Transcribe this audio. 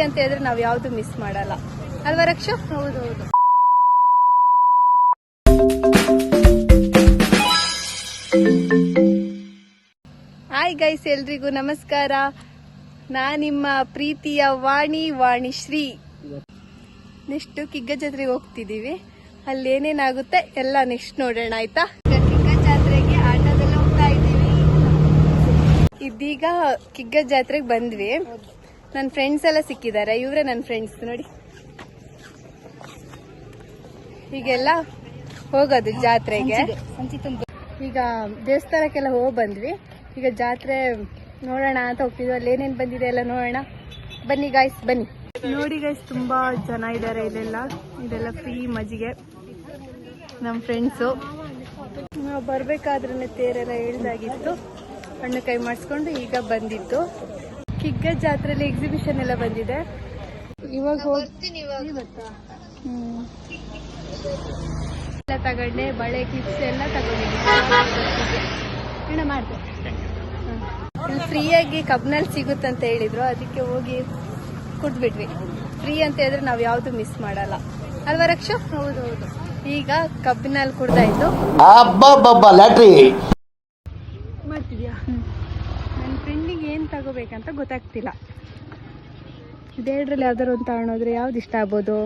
ಅಂತ ಹೇಳಿದ್ರೆ ನಾವು ಯಾವ್ದು ಮಿಸ್ ಮಾಡಲ್ಲ ಅಲ್ವಾ ರಕ್ಷು? ಹೌದೌದು. ಹಾಯ್ ಗೈಸ್, ಎಲ್ರಿಗೂ ನಮಸ್ಕಾರ. ನಿಮ್ಮ ಪ್ರೀತಿಯ ವಾಣಿಶ್ರೀ. ನೆಕ್ಸ್ಟ್ ಕಿಗ್ಗ ಜಾತ್ರೆಗೆ ಹೋಗ್ತಿದೀವಿ. ಅಲ್ಲಿ ಏನೇನಾಗುತ್ತೆ ಎಲ್ಲ ನೆಕ್ಸ್ಟ್ ನೋಡೋಣ, ಆಯ್ತಾ? ಕಿಗ್ಗ ಜಾತ್ರೆಗೆ ಆಟೋದಲ್ಲಿ ಹೋಗ್ತಾ ಇದ್ದೀವಿ. ಇದೀಗ ಕಿಗ್ಗ ಜಾತ್ರೆಗೆ ಬಂದ್ವಿ. ನನ್ನ ಫ್ರೆಂಡ್ಸ್ ಎಲ್ಲ ಸಿಕ್ಕಿದ್ದಾರೆ. ಇವರೇ ನನ್ನ ಫ್ರೆಂಡ್ಸ್ ನೋಡಿ. ಹೀಗೆಲ್ಲ ಹೋಗೋದು ಜಾತ್ರೆಗೆ. ಈಗ ದೇವಸ್ಥಾನಕ್ಕೆಲ್ಲ ಹೋಗಿ ಬಂದ್ವಿ. ಈಗ ಜಾತ್ರೆ ನೋಡೋಣ ಅಂತ ಹೋಗ್ತಿದ್ವಿ. ಅಲ್ಲಿ ಏನೇನು ಬಂದಿದೆ ಎಲ್ಲ ನೋಡೋಣ. ಬನ್ನಿ ಗಾಯ್ಸ್, ಬನ್ನಿ. ನೋಡಿ ಗೈಸ್, ತುಂಬಾ ಜನ ಇದ್ದಾರೆ ಇಲ್ಲೆಲ್ಲ. ಇದೆಲ್ಲ ಫ್ರೀ ಮಜ್ಜಿಗೆ. ನಮ್ಮ ಫ್ರೆಂಡ್ಸು ನಾವು ಬರ್ಬೇಕಾದ್ರೆ ತೇರೆಲ್ಲ ಹೇಳ್ದಾಗಿತ್ತು. ಹಣ್ಣು ಕೈ ಮಾಡಿಸ್ಕೊಂಡು ಈಗ ಬಂದಿತ್ತು. ಕಿಗ್ಗ ಜಾತ್ರೆಯಲ್ಲಿ ಎಕ್ಸಿಬಿಷನ್ ಎಲ್ಲ ಬಂದಿದೆ. ಇವಾಗ ಹೋಗ್ತೀನಿ. ಎಲ್ಲ ತಗೊಂಡೆ, ಬಳೆ ಕ್ಲಿಪ್ಸ್ ಎಲ್ಲ ತಗೊಂಡಿದ್ದೀನಿ. ಮಾಡ್ದೆ ಫ್ರೀಯಾಗಿ ಕಬ್ನಲ್ಲಿ ಸಿಗುತ್ತಂತ ಹೇಳಿದ್ರು, ಅದಕ್ಕೆ ಹೋಗಿ ಕುಡ್ಬಿಟ್ವಿ. ಫ್ರೀ ಅಂತ ಹೇಳಿದ್ರೆ ನಾವು ಯಾವ್ದು ಮಿಸ್ ಮಾಡಲ್ಲ ಅಲ್ವಾ ರಕ್ಷು? ಹೌದೌದು. ಈಗ ಕಬ್ಬಿನಲ್ಲಿ ಕುಡ್ದಾಯ್ತು. ಮಾಡ್ತಿದ್ಯಾ? ನನ್ನ ಫ್ರೆಂಡಿಗೆ ಏನ್ ತಗೋಬೇಕಂತ ಗೊತ್ತಾಗ್ತಿಲ್ಲ. ಇದೆರಡರಲ್ಲಿ ಯಾವ್ದಾರು ಒಂದು ತಗೊಳೋದ್ರೆ ಯಾವ್ದು ಇಷ್ಟ ಆಗ್ಬೋದು?